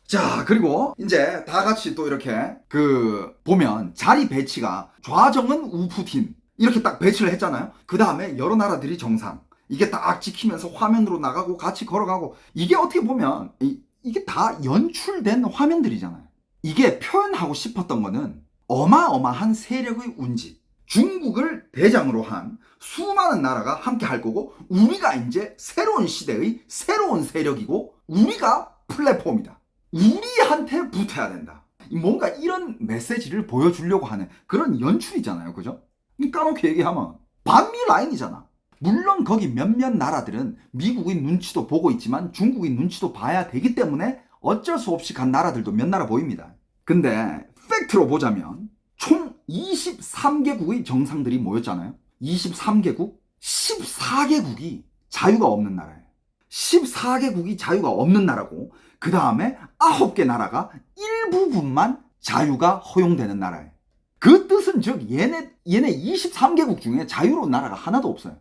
자, 그리고 이제 다 같이 또 이렇게 보면 자리 배치가 좌정은 우푸틴 이렇게 딱 배치를 했잖아요. 그 다음에 여러 나라들이 정상. 이게 딱 찍히면서 화면으로 나가고 같이 걸어가고 이게 어떻게 보면 이게 다 연출된 화면들이잖아요. 이게 표현하고 싶었던 거는 어마어마한 세력의 운집. 중국을 대장으로 한 수많은 나라가 함께 할 거고 우리가 이제 새로운 시대의 새로운 세력이고 우리가 플랫폼이다. 우리한테 붙어야 된다. 뭔가 이런 메시지를 보여주려고 하는 그런 연출이잖아요. 그죠? 까놓고 얘기하면 반미 라인이잖아. 물론 거기 몇몇 나라들은 미국의 눈치도 보고 있지만 중국의 눈치도 봐야 되기 때문에 어쩔 수 없이 간 나라들도 몇 나라 보입니다. 근데 팩트로 보자면 총 23개국의 정상들이 모였잖아요. 23개국? 14개국이 자유가 없는 나라예요. 14개국이 자유가 없는 나라고 그 다음에 9개 나라가 일부분만 자유가 허용되는 나라예요. 그 뜻은 즉 얘네 23개국 중에 자유로운 나라가 하나도 없어요.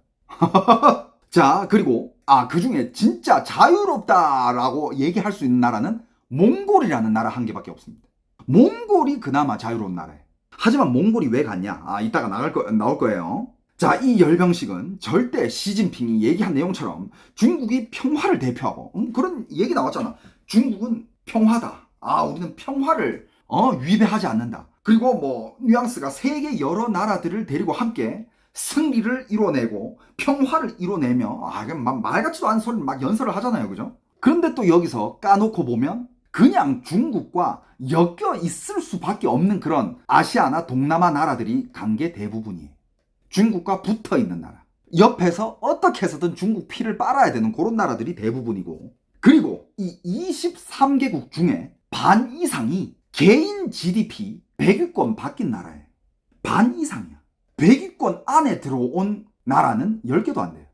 자, 그리고 그 중에 진짜 자유롭다라고 얘기할 수 있는 나라는 몽골이라는 나라 한 개밖에 없습니다. 몽골이 그나마 자유로운 나라예요. 하지만 몽골이 왜 갔냐? 이따가 나올 거예요. 자, 이 열병식은 절대 시진핑이 얘기한 내용처럼 중국이 평화를 대표하고 그런 얘기 나왔잖아. 중국은 평화다. 우리는 평화를 위배하지 않는다. 그리고 뭐 뉘앙스가 세계 여러 나라들을 데리고 함께 승리를 이뤄내고 평화를 이뤄내며 말 같지도 않은 소리를 막 연설을 하잖아요. 그죠? 그런데 또 여기서 까놓고 보면 그냥 중국과 엮여 있을 수밖에 없는 그런 아시아나 동남아 나라들이 간 게 대부분이에요. 중국과 붙어 있는 나라. 옆에서 어떻게 해서든 중국 피를 빨아야 되는 그런 나라들이 대부분이고 그리고 이 23개국 중에 반 이상이 개인 GDP 100위권 바뀐 나라예요. 반 이상이야. 100위권 안에 들어온 나라는 10개도 안 돼요.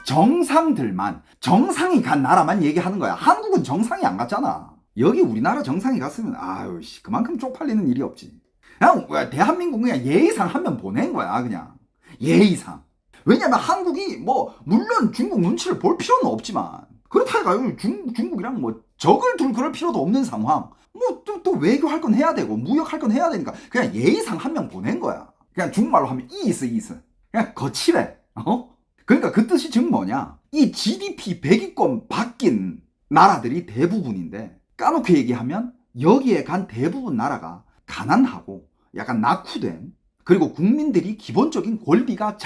정상들만 정상이 간 나라만 얘기하는 거야. 한국은 정상이 안 갔잖아. 여기 우리나라 정상이 갔으면 그만큼 쪽팔리는 일이 없지. 그냥 대한민국 그냥 예의상 한 명 보낸 거야. 그냥 예의상. 왜냐면 한국이 물론 중국 눈치를 볼 필요는 없지만 그렇다 해가지고 중국이랑 적을 둘 그럴 필요도 없는 상황. 또 외교할 건 해야 되고 무역할 건 해야 되니까 그냥 예의상 한 명 보낸 거야. 그냥 중국말로 하면 이스 그냥 거칠해. 그러니까 그 뜻이 즉 뭐냐? 이 GDP 100위권 바뀐 나라들이 대부분인데 까놓고 얘기하면 여기에 간 대부분 나라가 가난하고 약간 낙후된 그리고 국민들이 기본적인 권리와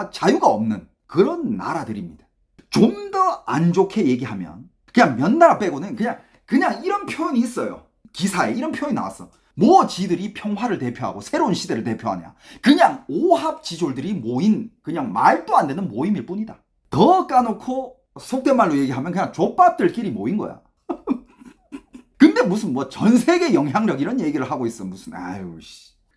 자유가 없는 그런 나라들입니다. 좀 더 안 좋게 얘기하면 그냥 몇 나라 빼고는 그냥 이런 표현이 있어요. 기사에 이런 표현이 나왔어. 지들이 평화를 대표하고 새로운 시대를 대표하냐. 그냥 오합지졸들이 모인 그냥 말도 안 되는 모임일 뿐이다. 더 까놓고 속된 말로 얘기하면 그냥 족밥들끼리 모인 거야. 근데 무슨 전 세계 영향력 이런 얘기를 하고 있어. 무슨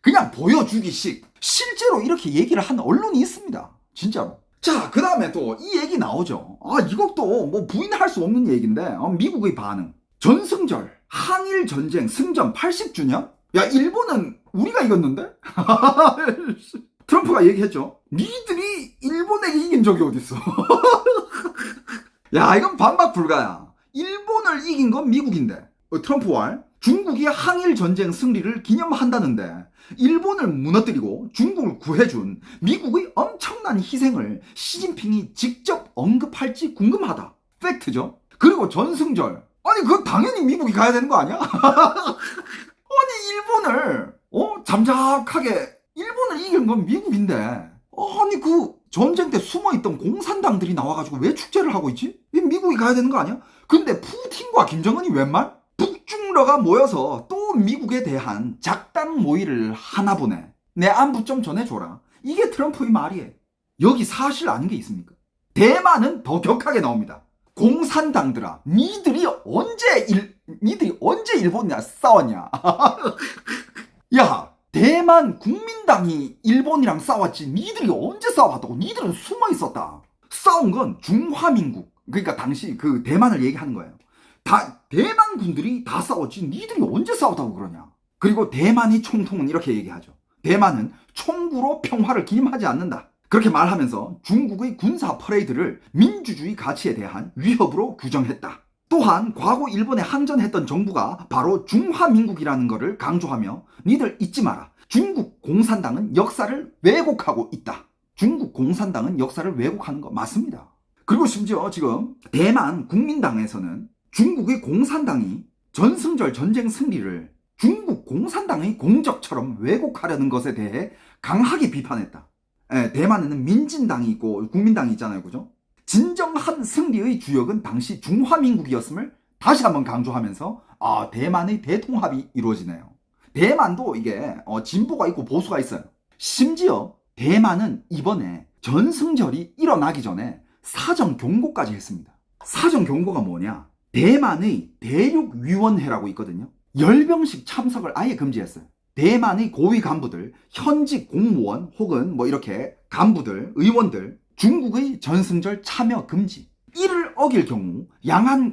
그냥 보여주기식. 실제로 이렇게 얘기를 한 언론이 있습니다. 진짜로. 자, 그 다음에 또 이 얘기 나오죠. 이것도 부인할 수 없는 얘기인데 미국의 반응. 전승절 항일 전쟁 승전 80주년? 야, 일본은 우리가 이겼는데? 트럼프가 얘기했죠. 니들이 일본에게 이긴 적이 어딨어. 야, 이건 반박 불가야. 일본을 이긴 건 미국인데. 트럼프 말. 중국이 항일 전쟁 승리를 기념한다는데 일본을 무너뜨리고 중국을 구해준 미국의 엄청난 희생을 시진핑이 직접 언급할지 궁금하다. 팩트죠. 그리고 전승절. 그건 당연히 미국이 가야 되는 거 아니야? 일본을 잠작하게 일본을 이긴 건 미국인데 그 전쟁 때 숨어있던 공산당들이 나와가지고 왜 축제를 하고 있지? 미국이 가야 되는 거 아니야? 근데 푸틴과 김정은이 웬 말? 북중러가 모여서 또 미국에 대한 작당 모의를 하나 보네. 내 안부 좀 전해줘라. 이게 트럼프의 말이에요. 여기 사실 아닌 게 있습니까? 대만은 더 격하게 나옵니다. 공산당들아, 니들이 언제 일본이랑 싸웠냐? 야, 대만 국민당이 일본이랑 싸웠지 니들이 언제 싸워봤다고? 니들은 숨어 있었다. 싸운 건 중화민국, 그러니까 당시 그 대만을 얘기하는 거예요. 대만 군들이 다 싸웠지 니들이 언제 싸웠다고 그러냐. 그리고 대만이 총통은 이렇게 얘기하죠. 대만은 총구로 평화를 기림하지 않는다. 그렇게 말하면서 중국의 군사 퍼레이드를 민주주의 가치에 대한 위협으로 규정했다. 또한 과거 일본에 항전했던 정부가 바로 중화민국이라는 것을 강조하며 니들 잊지 마라. 중국 공산당은 역사를 왜곡하고 있다. 중국 공산당은 역사를 왜곡하는 거 맞습니다. 그리고 심지어 지금 대만 국민당에서는 중국의 공산당이 전승절 전쟁 승리를 중국 공산당의 공적처럼 왜곡하려는 것에 대해 강하게 비판했다. 대만에는 민진당이 있고 국민당이 있잖아요. 그죠? 진정한 승리의 주역은 당시 중화민국이었음을 다시 한번 강조하면서 대만의 대통합이 이루어지네요. 대만도 이게 진보가 있고 보수가 있어요. 심지어 대만은 이번에 전승절이 일어나기 전에 사전 경고까지 했습니다. 사전 경고가 뭐냐? 대만의 대륙위원회라고 있거든요. 열병식 참석을 아예 금지했어요. 대만의 고위 간부들, 현직 공무원 혹은 뭐 이렇게 간부들, 의원들 중국의 전승절 참여 금지. 이를 어길 경우 양안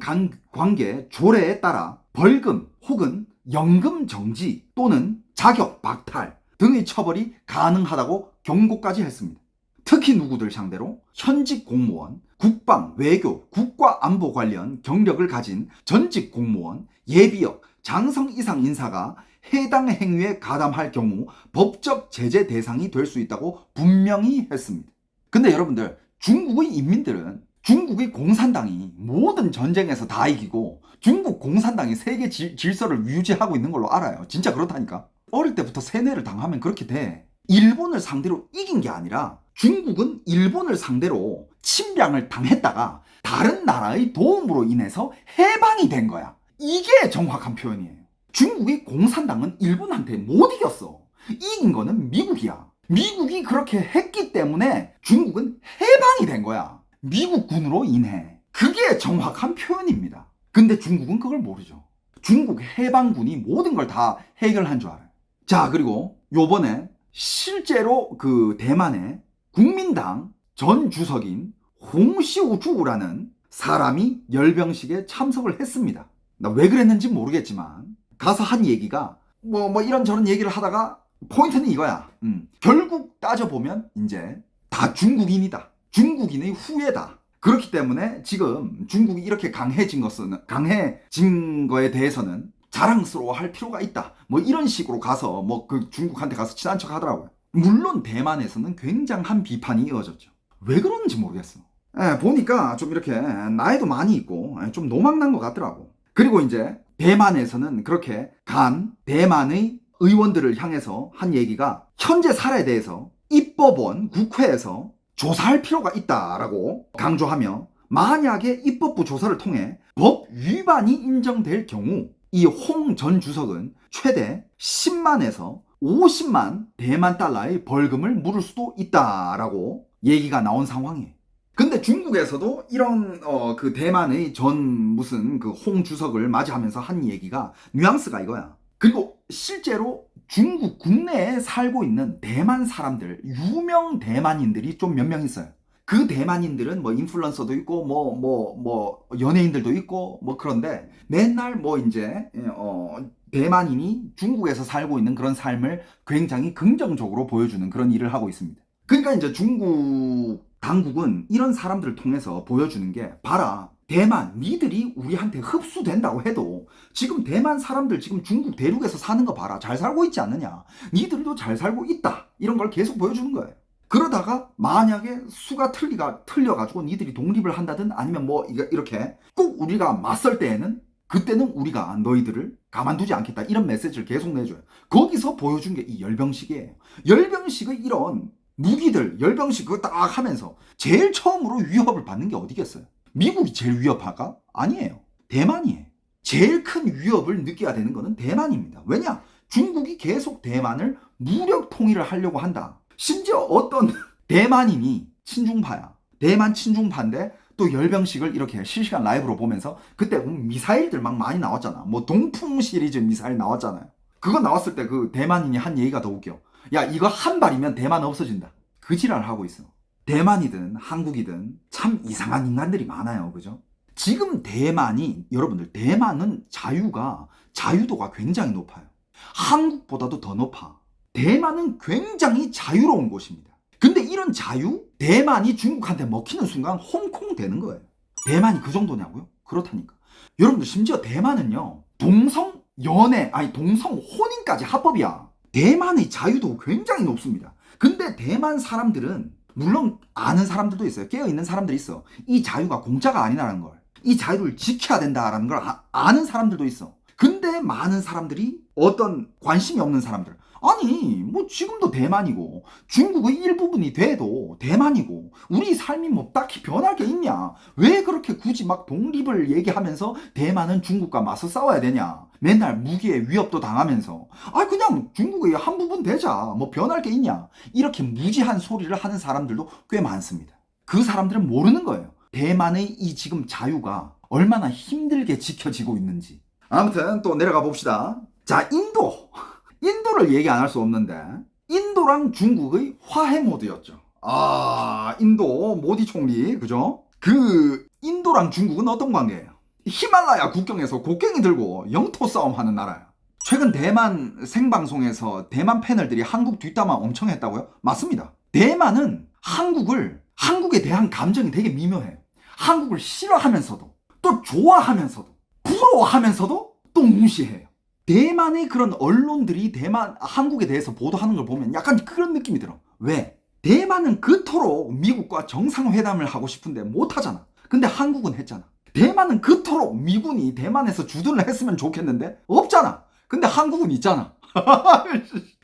관계 조례에 따라 벌금 혹은 연금 정지 또는 자격 박탈 등의 처벌이 가능하다고 경고까지 했습니다. 특히 누구들 상대로 현직 공무원, 국방, 외교, 국가안보 관련 경력을 가진 전직 공무원, 예비역, 장성 이상 인사가 해당 행위에 가담할 경우 법적 제재 대상이 될 수 있다고 분명히 했습니다. 근데 여러분들, 중국의 인민들은 중국의 공산당이 모든 전쟁에서 다 이기고 중국 공산당이 세계 질서를 유지하고 있는 걸로 알아요. 진짜 그렇다니까. 어릴 때부터 세뇌를 당하면 그렇게 돼. 일본을 상대로 이긴 게 아니라 중국은 일본을 상대로 침략을 당했다가 다른 나라의 도움으로 인해서 해방이 된 거야. 이게 정확한 표현이에요. 중국의 공산당은 일본한테 못 이겼어. 이긴 거는 미국이야. 미국이 그렇게 했기 때문에 중국은 해방이 된 거야. 미국 군으로 인해. 그게 정확한 표현입니다. 근데 중국은 그걸 모르죠. 중국 해방군이 모든 걸 다 해결한 줄 알아요. 자, 그리고 요번에 실제로 그 대만의 국민당 전 주석인 홍시우주라는 사람이 열병식에 참석을 했습니다. 나 왜 그랬는지 모르겠지만 가서 한 얘기가 뭐 이런저런 얘기를 하다가 포인트는 이거야. 결국 따져보면 이제 다 중국인이다. 중국인의 후예다. 그렇기 때문에 지금 중국이 이렇게 강해진 거에 대해서는 자랑스러워할 필요가 있다. 뭐 이런 식으로 가서 뭐 그 중국한테 가서 친한 척 하더라고요. 물론 대만에서는 굉장한 비판이 이어졌죠. 왜 그런지 모르겠어. 보니까 좀 이렇게 나이도 많이 있고 좀 노망난 것 같더라고. 그리고 이제 대만에서는 그렇게 대만의 의원들을 향해서 한 얘기가 현재 사례에 대해서 입법원 국회에서 조사할 필요가 있다라고 강조하며 만약에 입법부 조사를 통해 법 위반이 인정될 경우 이 홍 전 주석은 최대 10만에서 50만 대만 달러의 벌금을 물을 수도 있다라고 얘기가 나온 상황이에요. 근데 중국에서도 이런 그 대만의 전 무슨 그 홍 주석을 맞이하면서 한 얘기가 뉘앙스가 이거야. 그리고 실제로 중국 국내에 살고 있는 대만 사람들, 유명 대만인들이 좀 몇 명 있어요. 그 대만인들은 뭐 인플루언서도 있고 뭐 연예인들도 있고 뭐 그런데 맨날 뭐 이제 대만인이 중국에서 살고 있는 그런 삶을 굉장히 긍정적으로 보여주는 그런 일을 하고 있습니다. 그러니까 이제 중국 당국은 이런 사람들을 통해서 보여주는 게 봐라. 대만, 니들이 우리한테 흡수된다고 해도 지금 대만 사람들 지금 중국 대륙에서 사는 거 봐라. 잘 살고 있지 않느냐. 니들도 잘 살고 있다. 이런 걸 계속 보여주는 거예요. 그러다가 만약에 수가 틀려가지고 니들이 독립을 한다든 아니면 뭐 이렇게 꼭 우리가 맞설 때에는 그때는 우리가 너희들을 가만두지 않겠다. 이런 메시지를 계속 내줘요. 거기서 보여준 게 이 열병식이에요. 열병식의 이런 무기들, 열병식 그거 딱 하면서 제일 처음으로 위협을 받는 게 어디겠어요? 미국이 제일 위협할까? 아니에요. 대만이에요. 제일 큰 위협을 느껴야 되는 거는 대만입니다. 왜냐? 중국이 계속 대만을 무력 통일을 하려고 한다. 심지어 어떤 대만인이 친중파야. 대만 친중파인데 또 열병식을 이렇게 실시간 라이브로 보면서 그때 미사일들 막 많이 나왔잖아. 뭐 동풍 시리즈 미사일 나왔잖아요. 그거 나왔을 때 그 대만인이 한 얘기가 더 웃겨. 야, 이거 한 발이면 대만 없어진다. 그 지랄을 하고 있어. 대만이든 한국이든 참 이상한 인간들이 많아요. 그죠? 지금 여러분들 대만은 자유도가 굉장히 높아요. 한국보다도 더 높아. 대만은 굉장히 자유로운 곳입니다. 근데 이런 대만이 중국한테 먹히는 순간 홍콩 되는 거예요. 대만이 그 정도냐고요? 그렇다니까. 여러분들 심지어 대만은요, 동성 연애, 아니 동성 혼인까지 합법이야. 대만의 자유도 굉장히 높습니다. 근데 대만 사람들은 물론 아는 사람들도 있어요. 깨어있는 사람들이 있어. 이 자유가 공짜가 아니라는 걸, 이 자유를 지켜야 된다라는 걸 아는 사람들도 있어. 근데 많은 사람들이, 어떤 관심이 없는 사람들, 아니 뭐 지금도 대만이고 중국의 일부분이 돼도 대만이고 우리 삶이 뭐 딱히 변할 게 있냐, 왜 그렇게 굳이 막 독립을 얘기하면서 대만은 중국과 맞서 싸워야 되냐, 맨날 무기의 위협도 당하면서 그냥 중국의 한 부분 되자, 뭐 변할 게 있냐, 이렇게 무지한 소리를 하는 사람들도 꽤 많습니다. 그 사람들은 모르는 거예요, 대만의 이 지금 자유가 얼마나 힘들게 지켜지고 있는지. 아무튼 또 내려가 봅시다. 자, 인도를 얘기 안 할 수 없는데, 인도랑 중국의 화해 모드였죠. 인도 모디 총리, 그죠? 그 인도랑 중국은 어떤 관계예요? 히말라야 국경에서 곡괭이 들고 영토 싸움 하는 나라야. 최근 대만 생방송에서 대만 패널들이 한국 뒷담화 엄청 했다고요? 맞습니다. 대만은 한국에 대한 감정이 되게 미묘해요. 한국을 싫어하면서도, 또 좋아하면서도, 부러워하면서도 또 무시해요. 대만의 그런 언론들이 한국에 대해서 보도하는 걸 보면 약간 그런 느낌이 들어. 왜? 대만은 그토록 미국과 정상회담을 하고 싶은데 못하잖아. 근데 한국은 했잖아. 대만은 그토록 미군이 대만에서 주둔을 했으면 좋겠는데 없잖아. 근데 한국은 있잖아.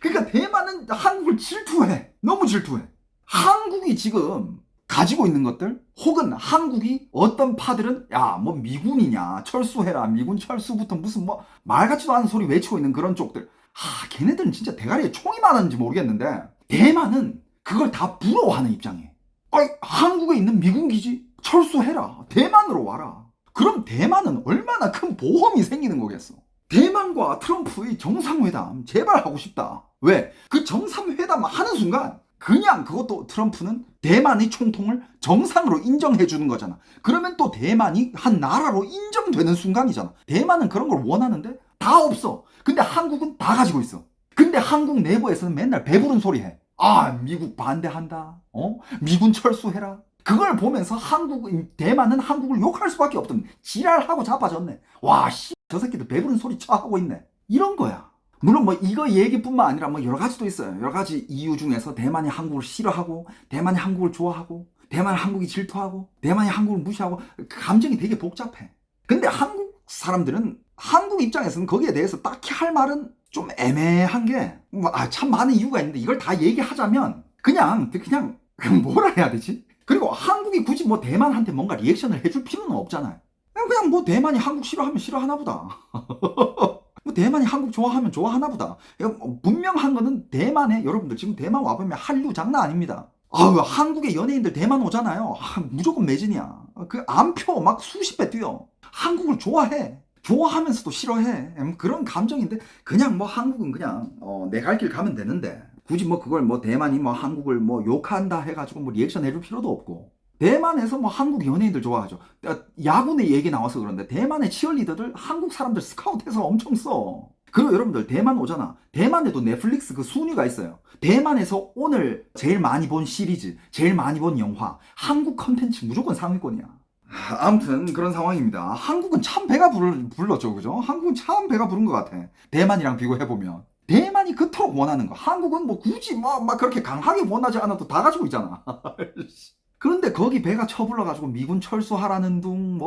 그러니까 대만은 한국을 질투해. 너무 질투해. 한국이 지금 가지고 있는 것들, 혹은 한국이 어떤 파들은 야 뭐 미군이냐, 철수해라, 미군 철수부터 무슨 뭐 말 같지도 않은 소리 외치고 있는 그런 쪽들, 걔네들은 진짜 대가리에 총이 많았는지 모르겠는데 대만은 그걸 다 부러워하는 입장이에요. 한국에 있는 미군 기지 철수해라, 대만으로 와라. 그럼 대만은 얼마나 큰 보험이 생기는 거겠어. 대만과 트럼프의 정상회담 제발 하고 싶다. 왜? 그 정상회담 하는 순간 그냥 그것도 트럼프는 대만의 총통을 정상으로 인정해 주는 거잖아. 그러면 또 대만이 한 나라로 인정되는 순간이잖아. 대만은 그런 걸 원하는데 다 없어. 근데 한국은 다 가지고 있어. 근데 한국 내부에서는 맨날 배부른 소리 해. 미국 반대한다. 미군 철수해라. 그걸 보면서 대만은 한국을 욕할 수밖에 없던, 지랄하고 자빠졌네. 저 새끼들 배부른 소리 쳐하고 있네. 이런 거야. 물론 뭐 이거 얘기뿐만 아니라 뭐 여러 가지도 있어요. 여러 가지 이유 중에서 대만이 한국을 싫어하고, 대만이 한국을 좋아하고, 대만이 한국이 질투하고, 대만이 한국을 무시하고, 그 감정이 되게 복잡해. 근데 한국 사람들은, 한국 입장에서는 거기에 대해서 딱히 할 말은 좀 애매한 게, 참 많은 이유가 있는데 이걸 다 얘기하자면 그냥 뭐라 해야 되지? 그리고 한국이 굳이 뭐 대만한테 뭔가 리액션을 해줄 필요는 없잖아요. 그냥 뭐 대만이 한국 싫어하면 싫어하나 보다. 뭐 대만이 한국 좋아하면 좋아하나 보다. 분명한 거는 대만에, 여러분들 지금 대만 와보면 한류 장난 아닙니다. 한국의 연예인들 대만 오잖아요. 무조건 매진이야. 그 암표 막 수십 배 뛰어. 한국을 좋아해. 좋아하면서도 싫어해. 그런 감정인데, 그냥 뭐 한국은 그냥 내 갈 길 가면 되는데, 굳이 뭐 그걸 뭐 대만이 뭐 한국을 뭐 욕한다 해가지고 뭐 리액션 해줄 필요도 없고. 대만에서 뭐 한국 연예인들 좋아하죠. 야구의 얘기 나와서 그런데 대만의 치어리더들 한국 사람들 스카우트해서 엄청 써. 그리고 여러분들 대만 오잖아. 대만에도 넷플릭스 그 순위가 있어요. 대만에서 오늘 제일 많이 본 시리즈, 제일 많이 본 영화, 한국 컨텐츠 무조건 상위권이야. 아무튼 그런 상황입니다. 한국은 참 배가 불렀죠, 그죠? 한국은 참 배가 부른 것 같아. 대만이랑 비교해보면. 대만이 그토록 원하는 거, 한국은 뭐 굳이 막 그렇게 강하게 원하지 않아도 다 가지고 있잖아. 그런데 거기 배가 쳐불러가지고 미군 철수하라는 둥,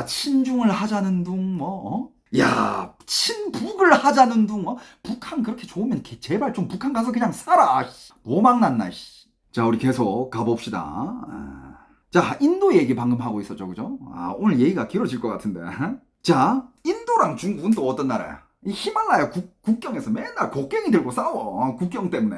친중을 하자는 둥, 친북을 하자는 둥, 북한 그렇게 좋으면 제발 좀 북한 가서 그냥 살아. 노망났나. 자, 우리 계속 가봅시다. 자, 인도 얘기 방금 하고 있었죠, 그죠? 오늘 얘기가 길어질 것 같은데. 자, 인도랑 중국은 또 어떤 나라야? 이 히말라야 국경에서 맨날 곡괭이 들고 싸워. 국경 때문에.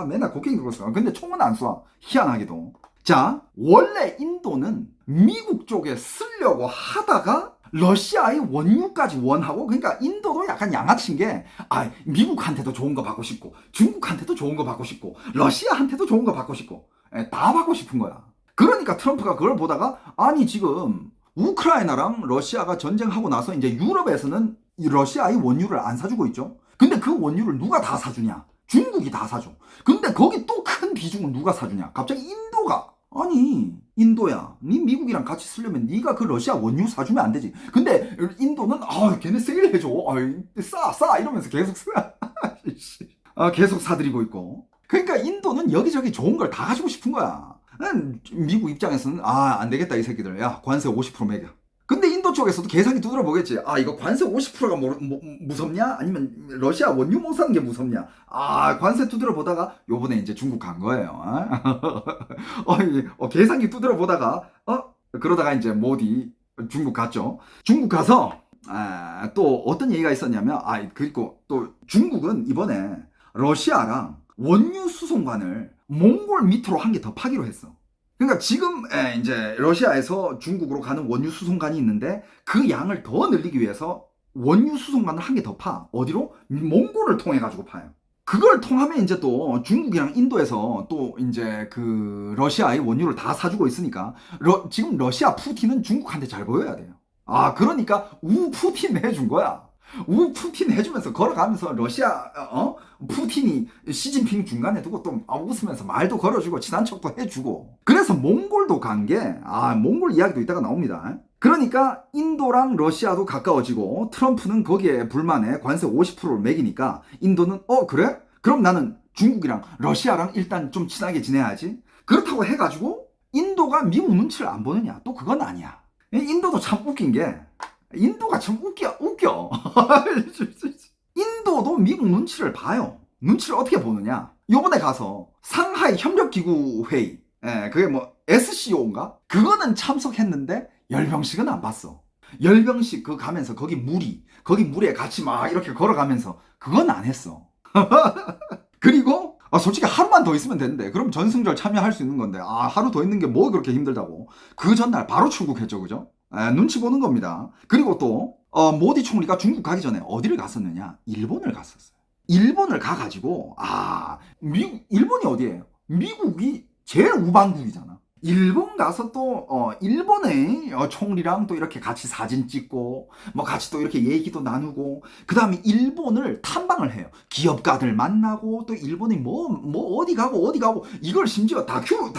맨날 곡괭이 들고 싸워. 근데 총은 안 쏴. 희한하게도. 자, 원래 인도는 미국 쪽에 쓰려고 하다가 러시아의 원유까지 원하고, 그러니까 인도도 약간 양아치인 게, 미국한테도 좋은 거 받고 싶고, 중국한테도 좋은 거 받고 싶고, 러시아한테도 좋은 거 받고 싶고, 다 받고 싶은 거야. 그러니까 트럼프가 그걸 보다가, 지금 우크라이나랑 러시아가 전쟁하고 나서 이제 유럽에서는 러시아의 원유를 안 사주고 있죠. 근데 그 원유를 누가 다 사주냐? 중국이 다 사줘. 근데 거기 또 큰 비중은 누가 사주냐? 갑자기 인도가 아니 인도야, 니 미국이랑 같이 쓰려면 니가 그 러시아 원유 사주면 안 되지. 근데 인도는 걔네 세일해줘, 싸 이러면서 계속 사. 계속 사들이고 있고. 그러니까 인도는 여기저기 좋은 걸 다 가지고 싶은 거야. 미국 입장에서는 안 되겠다 이 새끼들, 야 관세 50% 매겨. 근데 인도 쪽에서도 계산기 두드려 보겠지. 이거 관세 50%가 무섭냐? 아니면 러시아 원유 못 사는 게 무섭냐? 관세 두드려 보다가 요번에 이제 중국 간 거예요. 계산기 두드려 보다가 그러다가 이제 모디 중국 갔죠. 중국 가서 또 어떤 얘기가 있었냐면 그리고 또 중국은 이번에 러시아랑 원유 수송관을 몽골 밑으로 한 개 더 파기로 했어. 그러니까 지금 이제 러시아에서 중국으로 가는 원유 수송관이 있는데 그 양을 더 늘리기 위해서 원유 수송관을 한 개 더 파. 어디로? 몽골을 통해 가지고 파요. 그걸 통하면 이제 또 중국이랑 인도에서 또 이제 그 러시아의 원유를 다 사주고 있으니까 지금 러시아 푸틴은 중국한테 잘 보여야 돼요. 그러니까 푸틴 해준 거야. 푸틴 해주면서 걸어가면서 러시아 푸틴이 시진핑 중간에 두고 또 웃으면서 말도 걸어주고 친한 척도 해주고. 그래서 몽골도 간 게 몽골 이야기도 이따가 나옵니다. 그러니까 인도랑 러시아도 가까워지고 트럼프는 거기에 불만에 관세 50%를 매기니까 인도는 그래? 그럼 나는 중국이랑 러시아랑 일단 좀 친하게 지내야지. 그렇다고 해가지고 인도가 미국 눈치를 안 보느냐? 또 그건 아니야. 인도도 참 웃긴 게, 인도가 참 웃겨. 인도도 미국 눈치를 봐요. 눈치를 어떻게 보느냐? 요번에 가서 상하이 협력기구 회의, 그게 뭐 SCO인가? 그거는 참석했는데 열병식은 안 봤어. 열병식 그 가면서 거기 물에 같이 막 이렇게 걸어가면서 그건 안 했어. 그리고 솔직히 하루만 더 있으면 되는데, 그럼 전승절 참여할 수 있는 건데 하루 더 있는 게 뭐 그렇게 힘들다고. 그 전날 바로 출국했죠, 그죠? 눈치 보는 겁니다. 그리고 또 모디 총리가 중국 가기 전에 어디를 갔었느냐? 일본을 갔었어요. 일본을 가가지고 일본이 어디예요? 미국이 제일 우방국이잖아. 일본 가서 또 일본의 총리랑 또 이렇게 같이 사진 찍고 뭐 같이 또 이렇게 얘기도 나누고, 그 다음에 일본을 탐방을 해요. 기업가들 만나고 또 일본이 뭐 어디 가고 이걸 심지어 다큐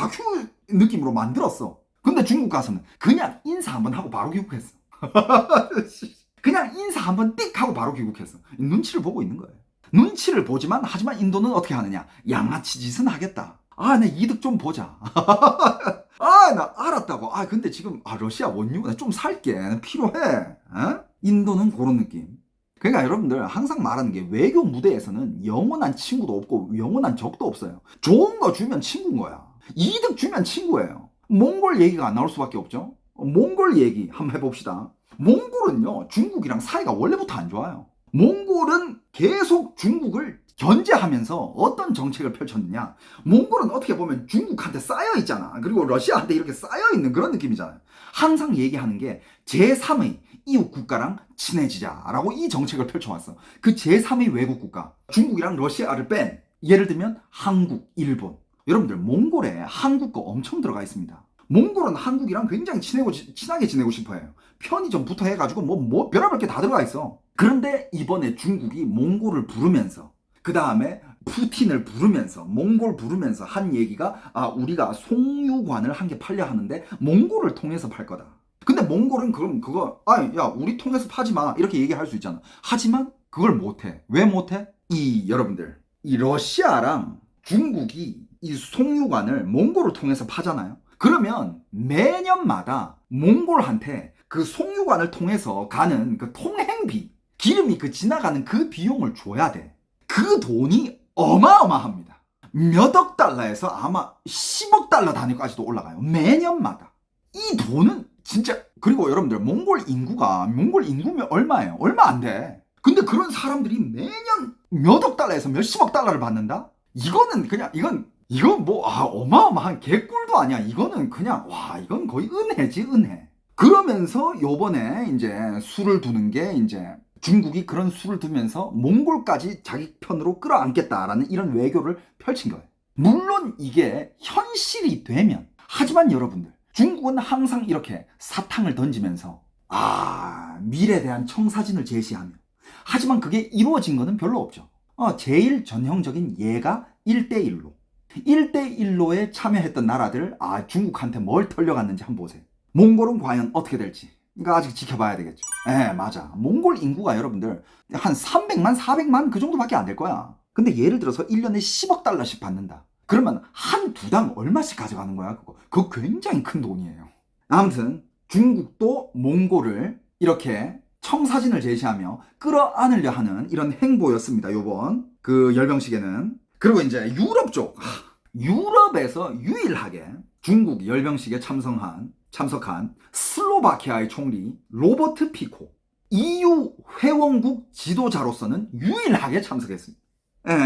느낌으로 만들었어. 근데 중국 가서는 그냥 인사 한번 하고 바로 귀국했어. 그냥 인사 한번 띡 하고 바로 귀국했어. 눈치를 보고 있는 거예요. 눈치를 보지만 하지만 인도는 어떻게 하느냐? 양아치 짓은 하겠다. 내 이득 좀 보자. 나 알았다고. 근데 지금 러시아 원유 나 좀 살게. 나 필요해. 인도는 그런 느낌. 그러니까 여러분들 항상 말하는 게, 외교 무대에서는 영원한 친구도 없고 영원한 적도 없어요. 좋은 거 주면 친구인 거야. 이득 주면 친구예요. 몽골 얘기가 안 나올 수밖에 없죠. 몽골 얘기 한번 해봅시다. 몽골은요, 중국이랑 사이가 원래부터 안 좋아요. 몽골은 계속 중국을 견제하면서 어떤 정책을 펼쳤느냐? 몽골은 어떻게 보면 중국한테 쌓여 있잖아. 그리고 러시아한테 이렇게 쌓여 있는 그런 느낌이잖아요. 항상 얘기하는 게 제3의 이웃 국가랑 친해지자라고 이 정책을 펼쳐왔어. 그 제3의 외국 국가, 중국이랑 러시아를 뺀, 예를 들면 한국, 일본. 여러분들 몽골에 한국 거 엄청 들어가 있습니다. 몽골은 한국이랑 굉장히 친하게 지내고 싶어해요. 편의점부터 해가지고 뭐 별의별 게 다 들어가 있어. 그런데 이번에 중국이 몽골을 부르면서, 그 다음에 푸틴을 부르면서, 몽골 부르면서 한 얘기가 우리가 송유관을 한 개 팔려 하는데 몽골을 통해서 팔 거다. 근데 몽골은 그럼 그거 야 우리 통해서 파지 마 이렇게 얘기할 수 있잖아. 하지만 그걸 못해. 왜 못해? 여러분들 이 러시아랑 중국이 이 송유관을 몽골을 통해서 파잖아요. 그러면 매년마다 몽골한테 그 송유관을 통해서 가는 그 통행비, 기름이 그 지나가는 그 비용을 줘야 돼. 그 돈이 어마어마합니다. 몇억 달러에서 아마 10억 달러 단위까지도 올라가요. 매년마다. 이 돈은 진짜. 그리고 여러분들 몽골 인구면 얼마예요? 얼마 안 돼. 근데 그런 사람들이 매년 몇억 달러에서 몇십억 달러를 받는다? 이거는 그냥 이건 뭐 어마어마한 개꿀도 아니야. 이거는 그냥 이건 거의 은혜지, 은혜. 그러면서 요번에 이제 수를 두는 게, 이제 중국이 그런 수를 두면서 몽골까지 자기 편으로 끌어안겠다라는 이런 외교를 펼친 거예요. 물론 이게 현실이 되면, 하지만 여러분들 중국은 항상 이렇게 사탕을 던지면서 미래에 대한 청사진을 제시하며, 하지만 그게 이루어진 거는 별로 없죠. 제일 전형적인 예가 1대1로. 1대1로에 참여했던 나라들, 중국한테 뭘 털려갔는지 한번 보세요. 몽골은 과연 어떻게 될지. 그러니까 아직 지켜봐야 되겠죠. 맞아. 몽골 인구가 여러분들 한 300만, 400만 그 정도밖에 안 될 거야. 근데 예를 들어서 1년에 10억 달러씩 받는다. 그러면 한 두 당 얼마씩 가져가는 거야, 그거. 그거 굉장히 큰 돈이에요. 아무튼 중국도 몽골을 이렇게 청사진을 제시하며 끌어안으려 하는 이런 행보였습니다. 요번 그 열병식에는. 그리고 이제 유럽 쪽. 유럽에서 유일하게 중국 열병식에 참석한 슬로바키아의 총리 로버트 피코. EU 회원국 지도자로서는 유일하게 참석했습니다.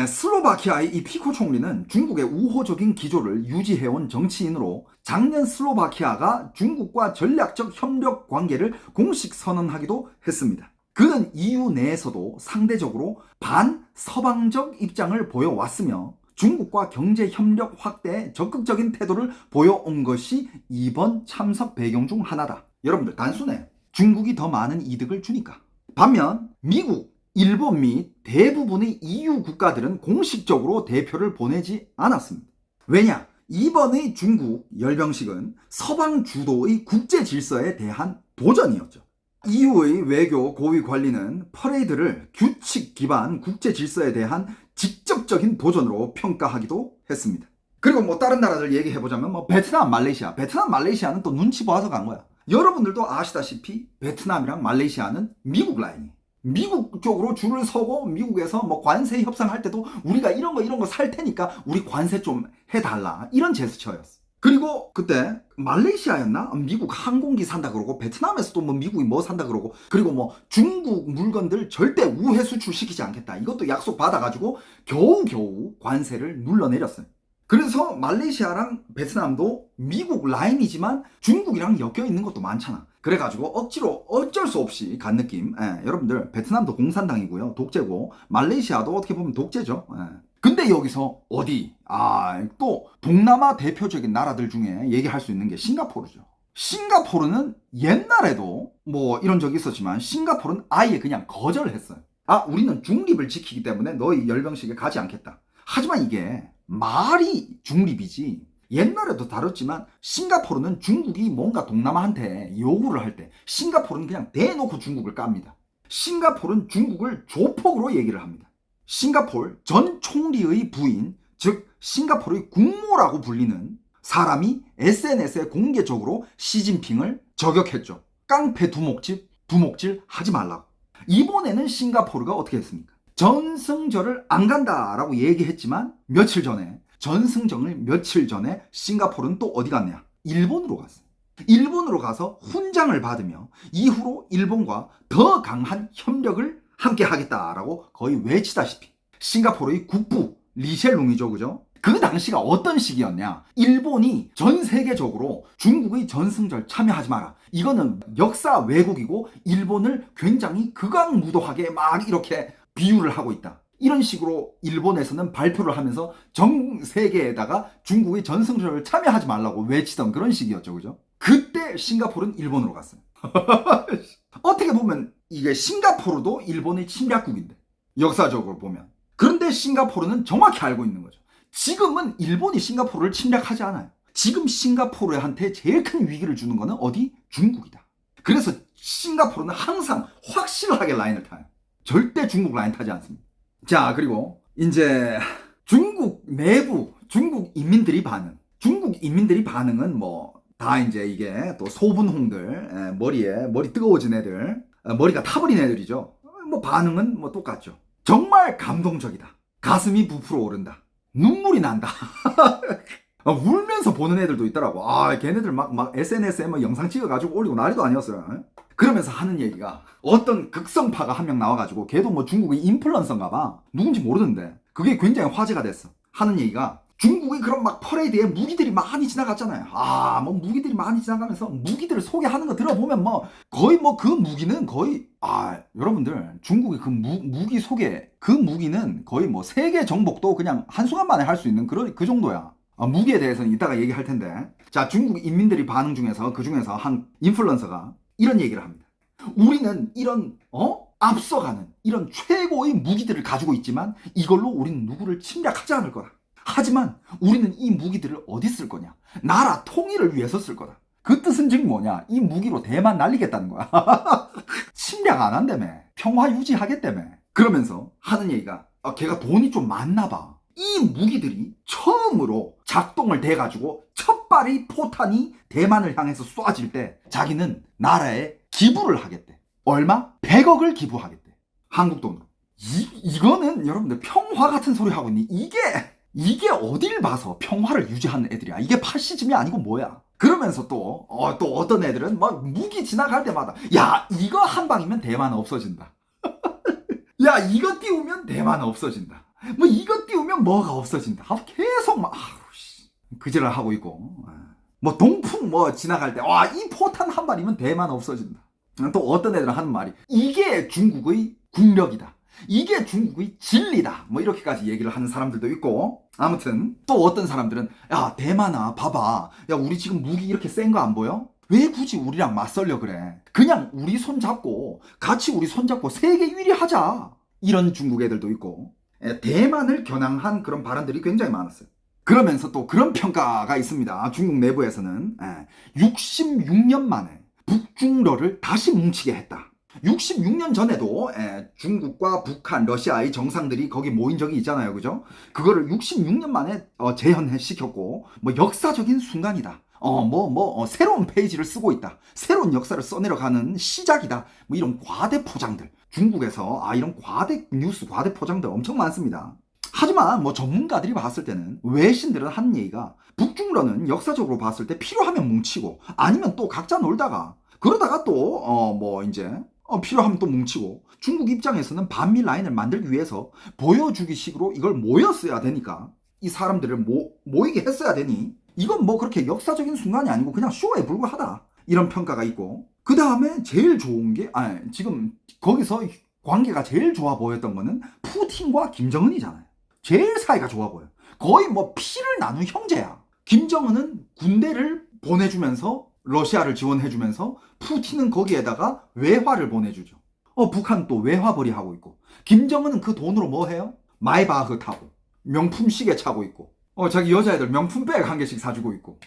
슬로바키아의 이 피코 총리는 중국의 우호적인 기조를 유지해온 정치인으로 작년 슬로바키아가 중국과 전략적 협력 관계를 공식 선언하기도 했습니다. 그는 EU 내에서도 상대적으로 반서방적 입장을 보여왔으며 중국과 경제 협력 확대에 적극적인 태도를 보여온 것이 이번 참석 배경 중 하나다. 여러분들 단순해. 중국이 더 많은 이득을 주니까. 반면 미국, 일본 및 대부분의 EU 국가들은 공식적으로 대표를 보내지 않았습니다. 왜냐? 이번의 중국 열병식은 서방 주도의 국제 질서에 대한 도전이었죠. EU의 외교 고위 관리는 퍼레이드를 규칙 기반 국제 질서에 대한 직접적인 도전으로 평가하기도 했습니다. 그리고 뭐 다른 나라들 얘기해보자면 뭐 베트남, 말레이시아는 또 눈치 보아서 간 거야. 여러분들도 아시다시피 베트남이랑 말레이시아는 미국 라인이. 미국 쪽으로 줄을 서고 미국에서 뭐 관세 협상할 때도 우리가 이런 거 살 테니까 우리 관세 좀 해달라. 이런 제스처였어. 그리고 그때 말레이시아였나? 미국 항공기 산다 그러고 베트남에서도 뭐 미국이 뭐 산다 그러고 그리고 뭐 중국 물건들 절대 우회 수출시키지 않겠다. 이것도 약속 받아가지고 겨우겨우 관세를 눌러내렸어요. 그래서 말레이시아랑 베트남도 미국 라인이지만 중국이랑 엮여 있는 것도 많잖아. 그래가지고 억지로 어쩔 수 없이 간 느낌. 여러분들 베트남도 공산당이고요. 독재고 말레이시아도 어떻게 보면 독재죠. 근데 여기서 어디? 또 동남아 대표적인 나라들 중에 얘기할 수 있는 게 싱가포르죠. 싱가포르는 옛날에도 뭐 이런 적이 있었지만 싱가포르는 아예 그냥 거절을 했어요. 우리는 중립을 지키기 때문에 너희 열병식에 가지 않겠다. 하지만 이게 말이 중립이지. 옛날에도 다뤘지만 싱가포르는 중국이 뭔가 동남아한테 요구를 할 때 싱가포르는 그냥 대놓고 중국을 깝니다. 싱가포르는 중국을 조폭으로 얘기를 합니다. 싱가포르 전 총리의 부인, 즉 싱가포르의 국모라고 불리는 사람이 SNS에 공개적으로 시진핑을 저격했죠. 깡패 두목질 하지 말라고. 이번에는 싱가포르가 어떻게 했습니까? 전승절을 안 간다라고 얘기했지만 전승절을 며칠 전에 싱가포르는 또 어디 갔냐? 일본으로 갔어요. 일본으로 가서 훈장을 받으며 이후로 일본과 더 강한 협력을 함께 하겠다라고 거의 외치다시피 싱가포르의 국부 리셸룽이죠, 그죠? 그 당시가 어떤 시기였냐? 일본이 전 세계적으로 중국의 전승절 참여하지 마라. 이거는 역사 왜곡이고 일본을 굉장히 극악무도하게 막 이렇게 비유를 하고 있다. 이런 식으로 일본에서는 발표를 하면서 전 세계에다가 중국의 전승절을 참여하지 말라고 외치던 그런 시기였죠, 그죠? 그때 싱가포르는 일본으로 갔어요. 어떻게 보면 이게 싱가포르도 일본의 침략국인데 역사적으로 보면. 그런데 싱가포르는 정확히 알고 있는 거죠. 지금은 일본이 싱가포르를 침략하지 않아요. 지금 싱가포르한테 제일 큰 위기를 주는 거는 어디? 중국이다. 그래서 싱가포르는 항상 확실하게 라인을 타요. 절대 중국 라인 타지 않습니다. 자, 그리고 이제 중국 내부 중국 인민들이 반응은 뭐 다 이제 이게 또 소분홍들, 머리 뜨거워진 애들, 머리가 타버린 애들이죠. 뭐 반응은 뭐 똑같죠. 정말 감동적이다. 가슴이 부풀어 오른다. 눈물이 난다. 울면서 보는 애들도 있더라고. 걔네들 막 SNS에 뭐 영상 찍어가지고 올리고 난리도 아니었어요. 그러면서 하는 얘기가 어떤 극성파가 한 명 나와가지고 걔도 뭐 중국의 인플루언서인가 봐. 누군지 모르는데 그게 굉장히 화제가 됐어. 하는 얘기가 중국이 그런 막 퍼레이드에 무기들이 많이 지나갔잖아요. 뭐 무기들이 많이 지나가면서 무기들을 소개하는 거 들어보면 뭐 거의 뭐 그 무기는 거의 여러분들 중국의 그 무기 소개 그 무기는 거의 뭐 세계 정복도 그냥 한순간 만에 할 수 있는 그 정도야. 무기에 대해서는 이따가 얘기할 텐데. 자, 중국 인민들이 반응 중에서 그 중에서 한 인플루언서가 이런 얘기를 합니다. 우리는 이런 앞서가는 이런 최고의 무기들을 가지고 있지만 이걸로 우리는 누구를 침략하지 않을 거다. 하지만 우리는 이 무기들을 어디 쓸 거냐? 나라 통일을 위해서 쓸 거다. 그 뜻은 즉 뭐냐? 이 무기로 대만 날리겠다는 거야. 침략 안 한다며. 평화 유지하겠다며. 그러면서 하는 얘기가 걔가 돈이 좀 많나 봐. 이 무기들이 처음으로 작동을 돼가지고 첫 발의 포탄이 대만을 향해서 쏴질 때 자기는 나라에 기부를 하겠대. 얼마? 100억을 기부하겠대. 한국 돈으로. 이거는 여러분들 평화 같은 소리 하고 있니? 이게 어딜 봐서 평화를 유지하는 애들이야. 이게 파시즘이 아니고 뭐야. 그러면서 또 어떤 애들은 막 무기 지나갈 때마다 야 이거 한 방이면 대만 없어진다. 야 이거 띄우면 대만 없어진다. 뭐 이거 띄우면 뭐가 없어진다. 계속 막 그지를 하고 있고 뭐 동풍 뭐 지나갈 때 와 이 포탄 한 발이면 대만 없어진다. 또 어떤 애들은 하는 말이 이게 중국의 국력이다. 이게 중국의 진리다. 뭐 이렇게까지 얘기를 하는 사람들도 있고 아무튼 또 어떤 사람들은 야 대만아 봐봐. 야 우리 지금 무기 이렇게 센 거 안 보여? 왜 굳이 우리랑 맞설려 그래? 그냥 우리 손잡고 같이 우리 손잡고 세계 1위 하자. 이런 중국 애들도 있고 대만을 겨냥한 그런 발언들이 굉장히 많았어요. 그러면서 또 그런 평가가 있습니다. 중국 내부에서는 66년 만에 북중러를 다시 뭉치게 했다. 66년 전에도 중국과 북한, 러시아의 정상들이 거기 모인 적이 있잖아요. 그죠? 그거를 66년 만에 재현시켰고 뭐 역사적인 순간이다. 새로운 페이지를 쓰고 있다. 새로운 역사를 써내려가는 시작이다. 뭐 이런 과대 포장들. 중국에서 이런 과대 뉴스, 과대 포장들 엄청 많습니다. 하지만 뭐 전문가들이 봤을 때는 외신들은 하는 얘기가 북중러는 역사적으로 봤을 때 필요하면 뭉치고 아니면 또 각자 놀다가 그러다가 또 필요하면 또 뭉치고 중국 입장에서는 반미 라인을 만들기 위해서 보여주기 식으로 이걸 모였어야 되니까 이 사람들을 모이게 했어야 되니 이건 뭐 그렇게 역사적인 순간이 아니고 그냥 쇼에 불과하다 이런 평가가 있고 그 다음에 제일 좋은 게 지금 거기서 관계가 제일 좋아 보였던 거는 푸틴과 김정은이잖아요. 제일 사이가 좋아 보여. 거의 뭐 피를 나눈 형제야. 김정은은 군대를 보내주면서 러시아를 지원해주면서 푸틴은 거기에다가 외화를 보내주죠. 북한 또 외화벌이 하고 있고 김정은은 그 돈으로 뭐 해요? 마이바흐 타고 명품 시계 차고 있고 자기 여자애들 명품 백 한 개씩 사주고 있고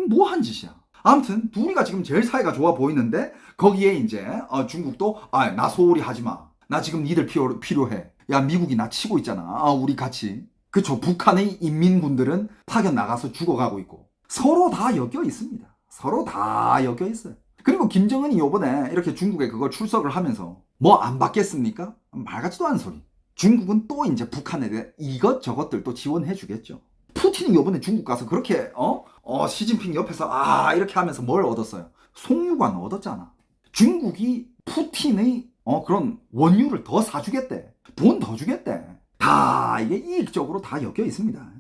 뭐 한 짓이야. 아무튼 둘이가 지금 제일 사이가 좋아 보이는데 거기에 이제 중국도 나 소홀히 하지마. 나 지금 니들 필요해. 야 미국이 나 치고 있잖아. 우리 같이. 그쵸. 북한의 인민군들은 파견 나가서 죽어가고 있고 서로 다 엮여 있습니다. 서로 다 엮여 있어요. 그리고 김정은이 요번에 이렇게 중국에 그걸 출석을 하면서 뭐 안 받겠습니까? 말 같지도 않은 소리. 중국은 또 이제 북한에 대해 이것저것들 또 지원해 주겠죠. 푸틴이 요번에 중국 가서 그렇게 시진핑 옆에서 이렇게 하면서 뭘 얻었어요? 송유관 얻었잖아. 중국이 푸틴의 그런 원유를 더 사주겠대. 돈 더 주겠대. 다 이게 이익적으로 다 엮여 있습니다.